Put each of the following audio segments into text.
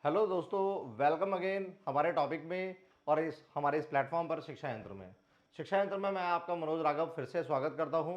Hello दोस्तों, welcome again हमारे topic में और हमारे इस प्लेटफॉर्म पर शिक्षा यंत्र में मैं आपका मनोज राघव फिर से स्वागत करता हूं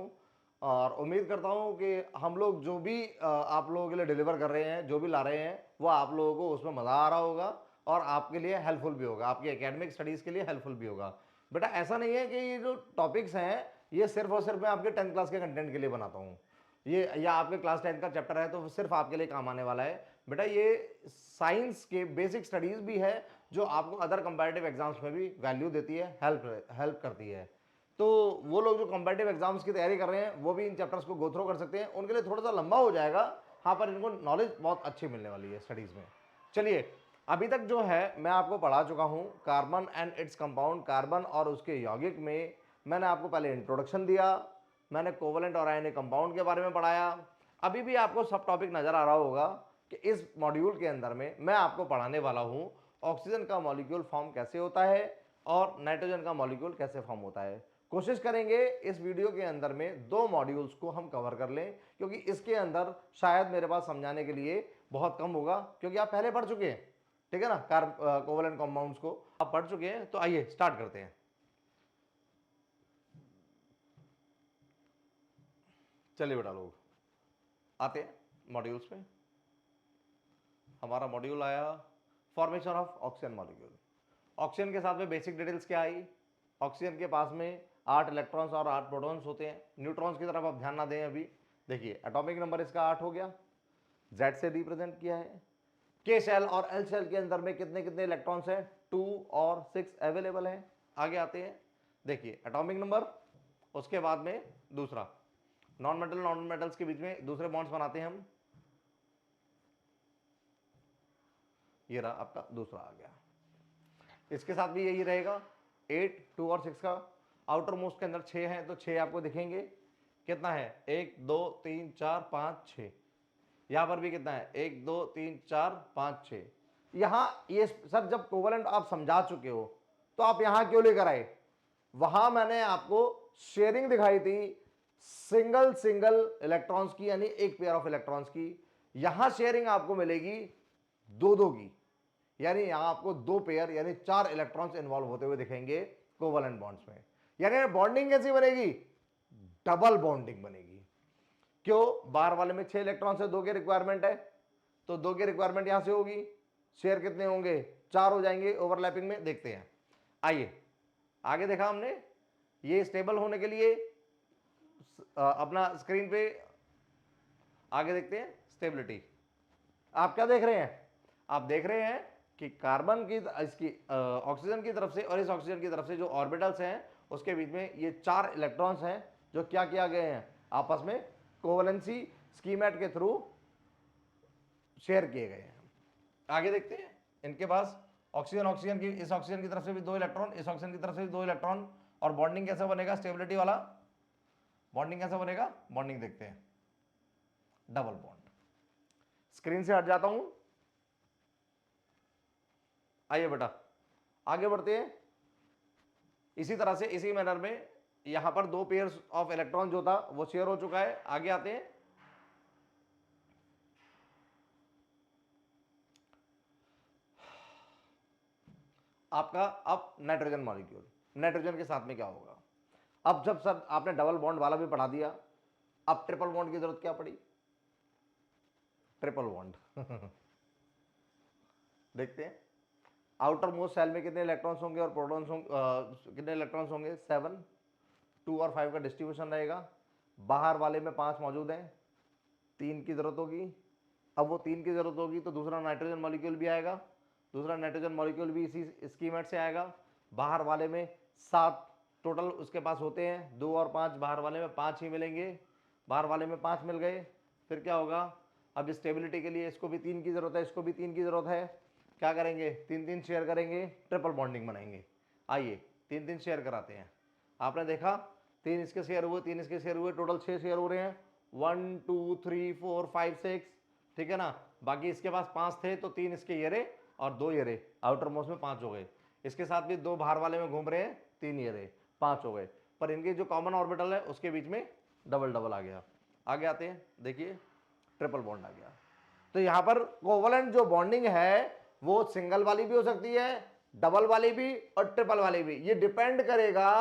और उम्मीद करता हूं कि हम लोग जो भी आप लोगों के लिए डिलीवर कर रहे हैं, जो भी ला रहे हैं, वो आप लोगों को उसमें मज़ा आ रहा होगा और आपके लिए हेल्पफुल भी होगा, आपकी एकेडमिक स्टडीज़ के लिए हेल्पफुल भी होगा। बेटा ऐसा नहीं है कि ये जो टॉपिक्स हैं ये सिर्फ और सिर्फ मैं आपके 10th क्लास के कंटेंट के लिए बनाता हूँ, ये या आपके क्लास 10 का चैप्टर है तो सिर्फ आपके लिए काम आने वाला है। बेटा ये साइंस के बेसिक स्टडीज भी है जो आपको अदर कंपैरेटिव एग्जाम्स में भी वैल्यू देती है, हेल्प करती है। तो वो लोग जो कंपैरेटिव एग्जाम्स की तैयारी कर रहे हैं वो भी इन चैप्टर्स को गो थ्रू कर सकते हैं, उनके लिए थोड़ा सा लंबा हो जाएगा, हाँ, पर इनको नॉलेज बहुत अच्छी मिलने वाली है स्टडीज में। चलिए, अभी तक जो है मैं आपको पढ़ा चुका हूँ carbon and its compound, carbon और उसके यौगिक में मैंने आपको पहले इंट्रोडक्शन दिया, मैंने कोवलेंट और आयनिक कंपाउंड के बारे में पढ़ाया। अभी भी आपको सब टॉपिक नजर आ रहा होगा कि इस मॉड्यूल के अंदर में मैं आपको पढ़ाने वाला हूं ऑक्सीजन का मॉलिक्यूल फॉर्म कैसे होता है और नाइट्रोजन का मॉलिक्यूल कैसे फॉर्म होता है। कोशिश करेंगे इस वीडियो के अंदर में दो मॉड्यूल्स को हम कवर कर लें, क्योंकि इसके अंदर शायद मेरे पास समझाने के लिए बहुत कम होगा, क्योंकि आप पहले पढ़ चुके हैं, ठीक है ना, कोवलेंट कंपाउंड्स को आप पढ़ चुके हैं। तो आइए स्टार्ट करते हैं। चलिए बेटा, लोग आते हैं मॉड्यूल्स में। हमारा मॉड्यूल आया formation of oxygen molecule. Oxygen के साथ में बेसिक डिटेल्स क्या आई? ऑक्सीजन के पास में 8 इलेक्ट्रॉन्स और 8 प्रोटॉन्स होते हैं। न्यूट्रॉन्स की तरफ आप ध्यान ना दें अभी। देखिए एटॉमिक नंबर इसका 8 हो गया, जेड से रिप्रेजेंट किया है। के शेल और एल शेल के अंदर में कितने कितने इलेक्ट्रॉन्स हैं? 2 और 6 अवेलेबल हैं। आगे आते हैं, देखिए एटॉमिक नंबर, उसके बाद में दूसरा नॉन मेटल्स के बीच में दूसरे बॉन्ड्स बनाते हैं हम। ये रहा आपका दूसरा आ गया। इसके साथ भी यही रहेगा, 8, 2 और 6 का। आउटर मोस्ट के अंदर 6 हैं तो 6 आपको दिखेंगे। कितना है? 1 2 3 4 5 6। यहां पर भी कितना है? 1 2 3 4 5 6। यहां ये सर जब कोवलेंट आप समझा चुके हो तो आप यहां क्यों लेकर आए? वहां मैंने आपको शेयरिंग दिखाई थी सिंगल सिंगल इलेक्ट्रॉन्स की, यानी एक पेयर ऑफ इलेक्ट्रॉन्स की। यहां शेयरिंग आपको मिलेगी दो दो की, यानी यहां आपको दो पेयर यानी 4 इलेक्ट्रॉन्स इन्वॉल्व होते हुए दिखेंगे कोवलेंट बॉन्ड्स में। यानी बॉन्डिंग कैसी बनेगी? डबल बॉन्डिंग बनेगी। क्यों? बाहर वाले में 6 इलेक्ट्रॉन से 2 की रिक्वायरमेंट है, तो 2 की रिक्वायरमेंट यहां से होगी। शेयर कितने होंगे? 4 हो जाएंगे ओवरलैपिंग में। देखते हैं, आइए आगे देखा हमने। ये स्टेबल होने के लिए अपना स्क्रीन पे आगे देखते हैं स्टेबिलिटी। आप क्या देख रहे हैं? आप देख रहे हैं कि कार्बन की इसकी ऑक्सीजन की तरफ से और इस ऑक्सीजन की तरफ से जो ऑर्बिटल्स हैं उसके बीच में ये 4 इलेक्ट्रॉन्स हैं जो क्या किया गए हैं? आपस में कोवलेंसी स्कीमेट के थ्रू शेयर किए गए हैं। आगे देखते हैं, इनके पास ऑक्सीजन ऑक्सीजन की इस ऑक्सीजन की तरफ से भी 2 इलेक्ट्रॉन, इस ऑक्सीजन की तरफ से भी 2 इलेक्ट्रॉन। और बॉन्डिंग कैसा बनेगा? स्टेबिलिटी वाला बॉन्डिंग कैसा बनेगा? बॉन्डिंग देखते हैं, डबल बॉन्ड। स्क्रीन से हट जाता हूं, आइए बेटा आगे बढ़ते हैं। इसी तरह से इसी मैनर में यहां पर 2 पेयर्स ऑफ इलेक्ट्रॉन जो था वो शेयर हो चुका है। आगे आते हैं, आपका अब नाइट्रोजन मॉलिक्यूल। नाइट्रोजन के साथ में क्या होगा? अब जब सर आपने डबल बॉन्ड वाला भी पढ़ा दिया, अब ट्रिपल बॉन्ड की जरूरत क्या पड़ी? ट्रिपल बॉन्ड देखते हैं, आउटर मोस्ट सेल में कितने इलेक्ट्रॉन्स होंगे और प्रोटॉन्स होंगे, कितने इलेक्ट्रॉन्स होंगे? 7, 2 और 5 का डिस्ट्रीब्यूशन रहेगा। बाहर वाले में 5 मौजूद हैं, 3 की जरूरत होगी। अब वो 3 की जरूरत होगी तो दूसरा नाइट्रोजन मॉलिक्यूल भी आएगा, दूसरा नाइट्रोजन मॉलिक्यूल भी इसी स्कीमेट से आएगा। बाहर वाले में 7 टोटल उसके पास होते हैं, 2 और 5, बाहर वाले में 5 ही मिलेंगे। बाहर वाले में 5 मिल गए, फिर क्या होगा? अब स्टेबिलिटी के लिए इसको भी 3 की जरूरत है, इसको भी 3 की जरूरत है। क्या करेंगे? 3 3 शेयर करेंगे, ट्रिपल बॉन्डिंग बनाएंगे। आइए 3 3 शेयर कराते हैं। आपने देखा 3 इसके शेयर हुए, 3 इसके शेयर हुए, टोटल 6 शेयर हो रहे हैं। 1 2 3 4 5 6, ठीक है ना। बाकी इसके पास 5 थे तो 3 इसके ये रहे और 2 ये रहे, आउटर मोस्ट में 5 हो गए। इसके साथ भी 2 बाहर वाले में घूम रहे हैं, 3 ये रहे, 5 हो गए। पर इनके जो कॉमन ऑर्बिटल है उसके बीच में डबल डबल आ गया। आगे आते हैं, देखिए ट्रिपल बॉन्ड आ गया। तो यहां पर कोवलेंट जो बॉन्डिंग है वो सिंगल वाली भी हो सकती है, डबल वाली भी और ट्रिपल वाली भी। ये डिपेंड करेगा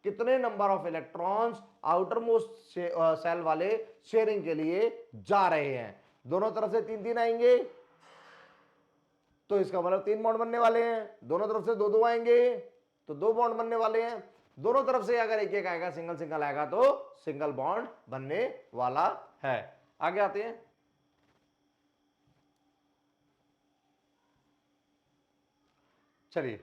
कितने number of electrons outermost shell वाले शेयरिंग के लिए जा रहे हैं। दोनों तरफ से 3-3 आएंगे तो इसका मतलब 3 बॉन्ड बनने वाले हैं। दोनों तरफ से 2-2 आएंगे तो 2 बॉन्ड बनने वाले हैं। दोनों तरफ से अगर एक एक आएगा, सिंगल सिंगल आएगा तो सिंगल बॉन्ड बनने वाला है। आगे आते हैं। चलिए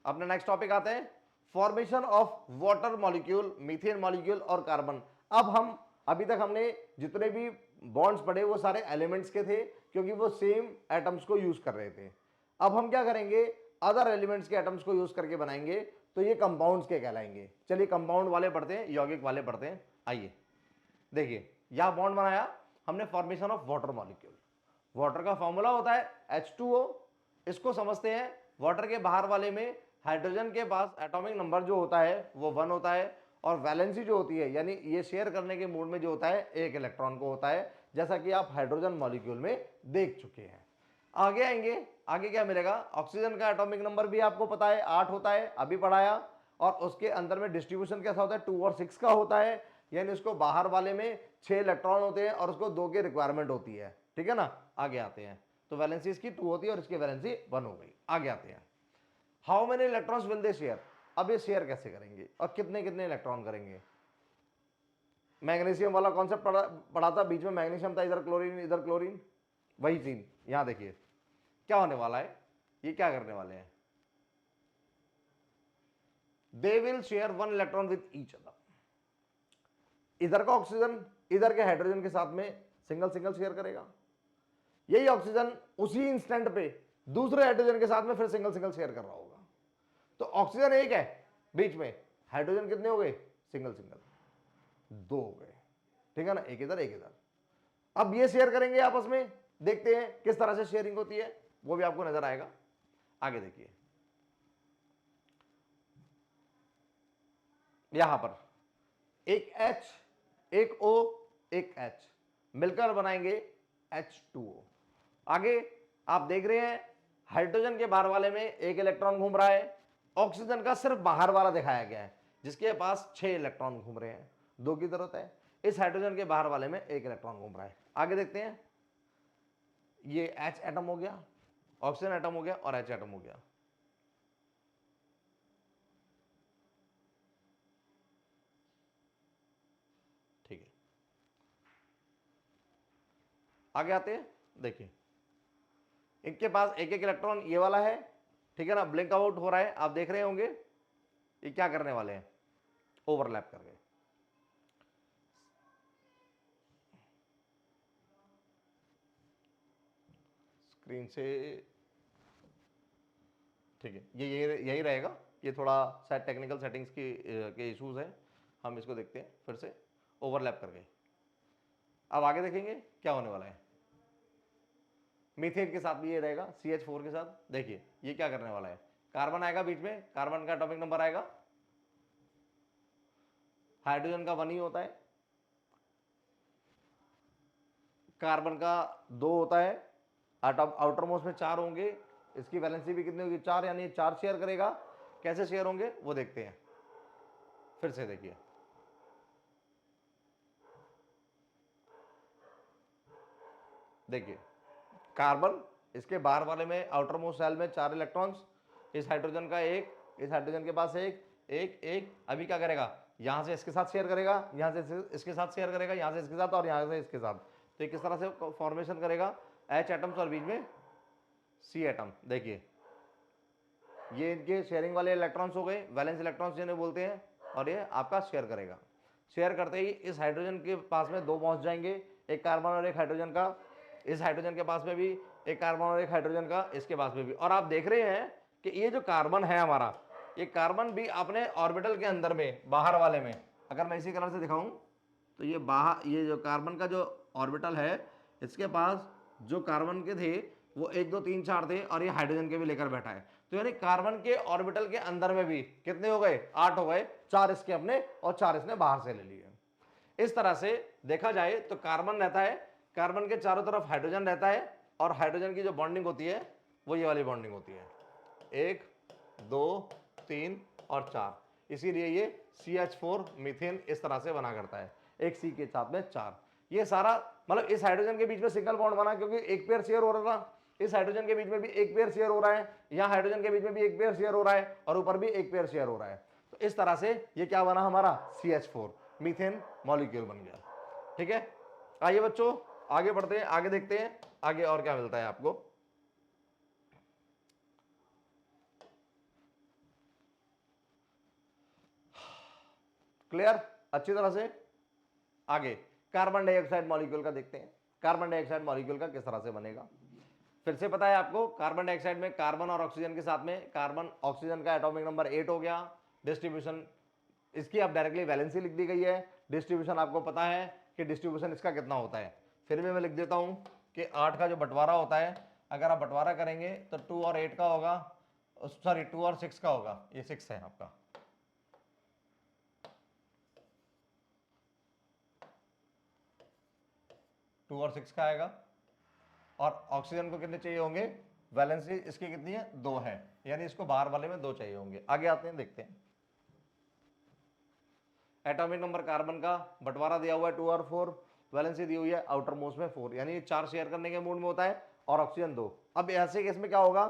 अपने नेक्स्ट टॉपिक आते हैं, formation of water molecule, methane molecule और कार्बन। अब हम अभी तक हमने जितने भी बॉन्ड्स पढ़े वो सारे एलिमेंट्स के थे क्योंकि वो सेम एटम्स को यूज कर रहे थे। अब हम क्या करेंगे, अदर एलिमेंट्स के एटम्स को यूज करके बनाएंगे तो ये कंपाउंड्स के कहलाएंगे। चलिए कंपाउंड वाले पढ़ते हैं, यौगिक वाले पढ़ते हैं। आइए देखिए, यहां बॉन्ड बनाया हमने, formation of water molecule. Water का फॉर्मूला होता है H2O। इसको समझते हैं, वाटर के बाहर वाले में हाइड्रोजन के पास एटॉमिक नंबर जो होता है वो 1 होता है और वैलेंसी जो होती है यानी ये शेयर करने के मूड में जो होता है 1 इलेक्ट्रॉन को होता है, जैसा कि आप हाइड्रोजन मॉलिक्यूल में देख चुके हैं। आगे आएंगे, आगे क्या मिलेगा, ऑक्सीजन का एटॉमिक नंबर भी आपको पता है 8 होता है, अभी पढ़ाया। और उसके अंदर में डिस्ट्रीब्यूशन कैसा होता है, 2 और 6 का होता है, यानी उसको बाहर वाले में 6 इलेक्ट्रॉन होते हैं और उसको 2 की रिक्वायरमेंट होती है, ठीक है ना। आगे आते हैं, तो वैलेंसी इसकी 2 होती है और इसकी वैलेंसी 1 हो गई। आगे आते हैं, how many electrons will they share. अब ये शेयर कैसे करेंगे और कितने कितने इलेक्ट्रॉन करेंगे। मैग्नीशियम वाला कॉन्सेप्ट पढ़ा था, बीच में मैग्नीशियम था, इधर क्लोरीन इधर क्लोरीन, वही सीन। यहां देखिए क्या होने वाला है, ये क्या करने वाले हैं, they will share 1 electron with each other. इधर का ऑक्सीजन इधर के हाइड्रोजन के साथ में सिंगल सिंगल शेयर करेगा, यही ऑक्सीजन उसी इंस्टेंट पे दूसरे हाइड्रोजन के साथ में फिर सिंगल सिंगल शेयर कर रहा होगा। तो ऑक्सीजन एक है बीच में, हाइड्रोजन कितने हो गए, सिंगल सिंगल 2 हो गए, ठीक है ना, एक इधर एक इधर। अब ये शेयर करेंगे आपस में, देखते हैं किस तरह से शेयरिंग होती है, वो भी आपको नजर आएगा। आगे देखिए, यहां पर एक H एक O एक H मिलकर बनाएंगे H2O। आगे आप देख रहे हैं हाइड्रोजन के बाहर वाले में 1 इलेक्ट्रॉन घूम रहा है, ऑक्सीजन का सिर्फ बाहर वाला दिखाया गया है जिसके पास 6 इलेक्ट्रॉन घूम रहे हैं, 2 की जरूरत है। इस हाइड्रोजन के बाहर वाले में 1 इलेक्ट्रॉन घूम रहा है। आगे देखते हैं, ये H एटम हो गया, ऑक्सीजन एटम हो गया और H एटम हो गया। ठीक है, आगे आते हैं, देखिए इनके पास 1-1 इलेक्ट्रॉन ये वाला है, ठीक है ना, ब्लिंक आउट हो रहा है, आप देख रहे होंगे। ये क्या करने वाले हैं, ओवरलैप कर गए। स्क्रीन से ठीक है, ये यही रहेगा, ये थोड़ा शायद टेक्निकल सेटिंग्स के इश्यूज है, हम इसको देखते हैं फिर से। ओवरलैप कर गए। अब आगे देखेंगे क्या होने वाला है, मीथेन के साथ भी ये रहेगा, CH4 के साथ। देखिए ये क्या करने वाला है, कार्बन आएगा बीच में, कार्बन का एटॉमिक नंबर आएगा, हाइड्रोजन का 1 ही होता है, कार्बन का 2 होता है, आउटर मोस्ट में 4 होंगे, इसकी वैलेंसी भी कितनी होगी, 4, यानी 4 शेयर करेगा। कैसे शेयर होंगे वो देखते हैं, फिर से देखिए, देखिए कार्बन इसके बाहर वाले में आउटर मोस्ट सेल में 4 इलेक्ट्रॉन्स, इस हाइड्रोजन का 1, इस हाइड्रोजन के पास 1 1 1। अभी क्या करेगा, यहां से इसके साथ शेयर करेगा, यहां से इसके साथ शेयर करेगा, यहां से इसके साथ और यहां से इसके साथ। तो ये किस तरह से फॉर्मेशन करेगा, H एटम्स और बीच में C एटम। देखिए ये इनके शेयरिंग वाले इलेक्ट्रॉन्स हो गए, वैलेंस इलेक्ट्रॉन्स जिन्हें बोलते हैं, और ये आपका शेयर करेगा। शेयर करते ही इस हाइड्रोजन के पास में 2 पहुंच जाएंगे, एक कार्बन और एक हाइड्रोजन का, इस हाइड्रोजन के पास में भी एक कार्बन और एक हाइड्रोजन का, इसके पास में भी। और आप देख रहे हैं कि ये जो कार्बन है हमारा, ये कार्बन भी अपने ऑर्बिटल के अंदर में बाहर वाले में, अगर मैं इसी कलर से दिखाऊं तो ये बाहर, ये जो कार्बन का जो ऑर्बिटल है इसके पास जो कार्बन के थे वो 1 2 3 4 थे और ये हाइड्रोजन के भी लेकर बैठा है। तो यानी कार्बन के ऑर्बिटल के अंदर में भी कितने हो गए, 8 हो गए, 4 इसके अपने और 4 इसने बाहर से ले लिए। इस तरह से देखा जाए तो कार्बन रहता है, कार्बन के चारों तरफ हाइड्रोजन रहता है और हाइड्रोजन की जो बॉन्डिंग होती है वो ये वाली बॉन्डिंग होती है, 1 2 3 और 4, इसीलिए ये CH4 मीथेन इस तरह से बना करता है, एक C के साथ में 4। ये सारा मतलब इस हाइड्रोजन के बीच में सिंगल बॉन्ड बना क्योंकि एक पेयर शेयर हो रहा था, इस हाइड्रोजन के बीच में भी एक पेयर शेयर हो रहा है, यहाँ हाइड्रोजन के बीच में भी एक पेयर शेयर हो रहा है और ऊपर भी एक पेयर शेयर हो रहा है। तो इस तरह से ये क्या बना हमारा CH4 मीथेन मॉलिक्यूल बन गया। ठीक है, आइए बच्चों आगे बढ़ते हैं, आगे देखते हैं आगे और क्या मिलता है आपको। क्लियर अच्छी तरह से। आगे कार्बन डाइऑक्साइड मॉलिक्यूल का देखते हैं, कार्बन डाइऑक्साइड मॉलिक्यूल का किस तरह से बनेगा। फिर से पता है आपको, कार्बन डाइऑक्साइड में कार्बन और ऑक्सीजन के साथ में कार्बन ऑक्सीजन का एटॉमिक नंबर 8 हो गया। डिस्ट्रीब्यूशन इसकी आप डायरेक्टली वैलेंसी लिख दी गई है, डिस्ट्रीब्यूशन आपको पता है कि डिस्ट्रीब्यूशन इसका कितना होता है। फिर भी मैं लिख देता हूं कि 8 का जो बंटवारा होता है, अगर आप बंटवारा करेंगे तो 2 और 8 का होगा, सॉरी 2 और 6 का होगा, ये 6 है आपका। टू और 6 का आएगा। और ऑक्सीजन को कितने चाहिए होंगे, वैलेंसी इसकी कितनी है 2 है, यानी इसको बाहर वाले में 2 चाहिए होंगे। आगे आते हैं देखते हैं, एटॉमिक नंबर कार्बन का बंटवारा दिया हुआ है 2 और 4, वैलेंसी दी हुई है आउटर मोस्ट में 4, यानी 4 शेयर करने के मूड में होता है और ऑक्सीजन 2। अब ऐसे केस में क्या होगा,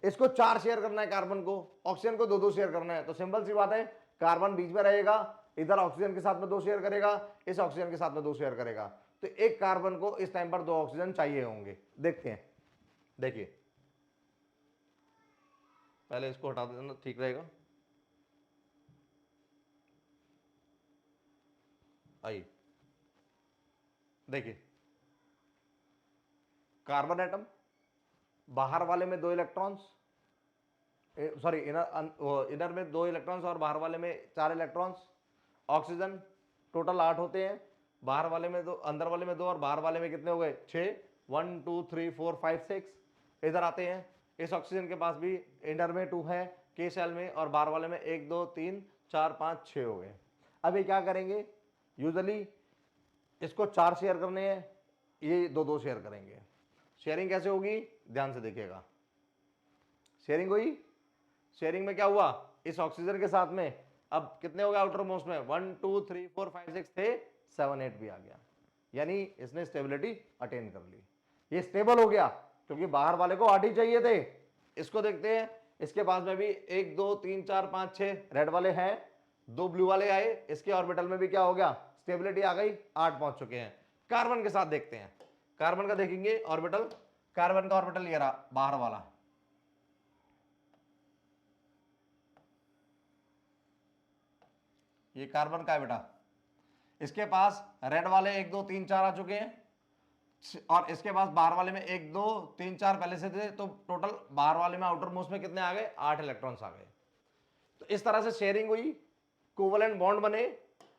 इसको 4 शेयर करना है कार्बन को, ऑक्सीजन को 2 शेयर करना है, तो सिंपल सी बात है कार्बन बीच में रहेगा, इधर ऑक्सीजन के साथ में 2 शेयर करेगा, इस ऑक्सीजन के साथ में 2 शेयर करेगा, तो एक कार्बन को इस टाइम पर 2 ऑक्सीजन चाहिए होंगे। देखते हैं, देखिए पहले इसको हटा देना ठीक रहेगा। आइए देखिए, कार्बन एटम बाहर वाले में 2 इलेक्ट्रॉन्स, सॉरी इनर में 2 इलेक्ट्रॉन्स और बाहर वाले में 4 इलेक्ट्रॉन्स। ऑक्सीजन टोटल 8 होते हैं, बाहर वाले में 2, अंदर वाले में 2 और बाहर वाले में कितने हो गए 6, 1 2 3 4 5 6। इधर आते हैं, इस ऑक्सीजन के पास भी इंटर में 2 है के सेल में, और बाहर वाले में 1 2 3 4 5 6 हो गए। अब ये क्या करेंगे, यूजुअली इसको 4 शेयर करने हैं, ये 2 शेयर करेंगे। शेयरिंग कैसे होगी, ध्यान से देखिएगा। शेयरिंग हुई, शेयरिंग में क्या हुआ, इस ऑक्सीजन के साथ में अब कितने हो गए आउटर मोस्ट में 1 2 3 4 5 6 थे, 7 8 भी आ गया, यानी इसने स्टेबिलिटी अटेन कर ली, ये स्टेबल हो गया क्योंकि बाहर वाले को 8 ही चाहिए थे। इसको देखते हैं, इसके पास में भी 1 2 3 4 5 6 रेड वाले हैं, 2 ब्लू वाले आए, इसके ऑर्बिटल में भी क्या हो गया, स्टेबिलिटी आ गई, 8 पहुंच चुके हैं। कार्बन के साथ देखते हैं, कार्बन का देखेंगे ऑर्बिटल, कार्बन का ऑर्बिटल ये रहा बाहर वाला, ये कार्बन का है बेटा, इसके पास रेड वाले 1 2 3 4 आ चुके हैं, और इसके पास बाहर वाले में 1 2 3 4 पहले से थे, तो टोटल बाहर वाले में आउटर मोस्ट में कितने आ गए, 8 इलेक्ट्रॉन्स आ गए। तो इस तरह से शेयरिंग हुई, कोवलेंट बॉन्ड बने,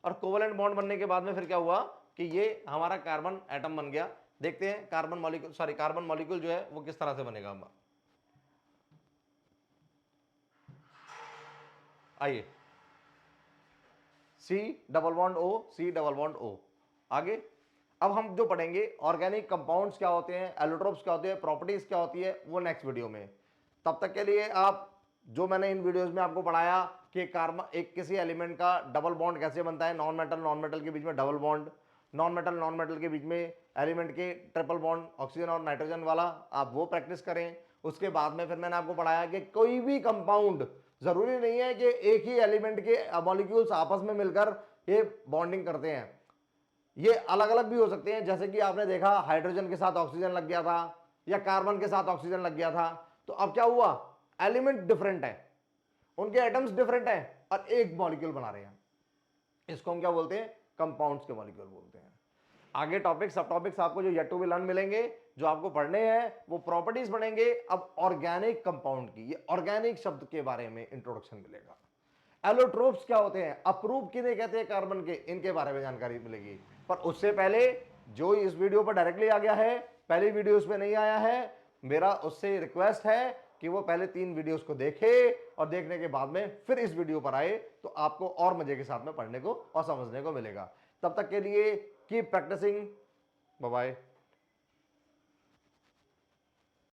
और कोवलेंट बॉन्ड बनने के बाद में फिर क्या हुआ कि ये हमारा कार्बन एटम बन गया। देखते हैं carbon molecule, sorry carbon molecule जो है वो किस तरह से बनेगा। आइए, C double bond O, C double bond O। आगे अब हम जो पढ़ेंगे ऑर्गेनिक कंपाउंड्स क्या होते हैं, एलोट्रोप्स क्या होते हैं, प्रॉपर्टीज क्या होती है, वो नेक्स्ट वीडियो में। तब तक के लिए आप जो मैंने इन वीडियोस में आपको पढ़ाया कि कार्बन एक किसी एलिमेंट का डबल बॉन्ड कैसे बनता है, नॉन मेटल के बीच में डबल बॉन्ड, नॉन मेटल के बीच में एलिमेंट के ट्रिपल बॉन्ड ऑक्सीजन और नाइट्रोजन वाला, आप वो प्रैक्टिस करें। उसके बाद में फिर मैंने आपको पढ़ाया कि कोई भी कंपाउंड जरूरी नहीं है कि एक ही एलिमेंट के मॉलिक्यूल्स आपस में मिलकर ये बॉन्डिंग करते हैं, ये अलग अलग भी हो सकते हैं। जैसे कि आपने देखा हाइड्रोजन के साथ ऑक्सीजन लग गया था या कार्बन के साथ ऑक्सीजन लग गया था, तो अब क्या हुआ, एलिमेंट डिफरेंट है, उनके एटम्स डिफरेंट हैं और एक मॉलिक्यूल बना रहे हैं, इसको हम क्या बोलते हैं, कंपाउंड्स के मॉलिक्यूल बोलते हैं। आगे टॉपिक सब टॉपिक्स आपको जो येट टू बी लर्न मिलेंगे, जो आपको पढ़ने हैं वो प्रॉपर्टीज बनेंगे। अब ऑर्गेनिक कंपाउंड की, ये ऑर्गेनिक शब्द के बारे में इंट्रोडक्शन मिलेगा। एलोट्रोप्स क्या होते हैं, अप्रूव किन्हें कहते हैं कार्बन के, इनके बारे में जानकारी मिलेगी। पर उससे पहले जो इस वीडियो पर डायरेक्टली आ गया है, पहली वीडियो उसमें नहीं आया है, मेरा उससे रिक्वेस्ट है कि वो पहले 3 वीडियोस को देखे और देखने के बाद में फिर इस वीडियो पर आए, तो आपको और मजे के साथ में पढ़ने को और समझने को मिलेगा। तब तक के लिए कीप प्रैक्टिसिंग, बाय बाय।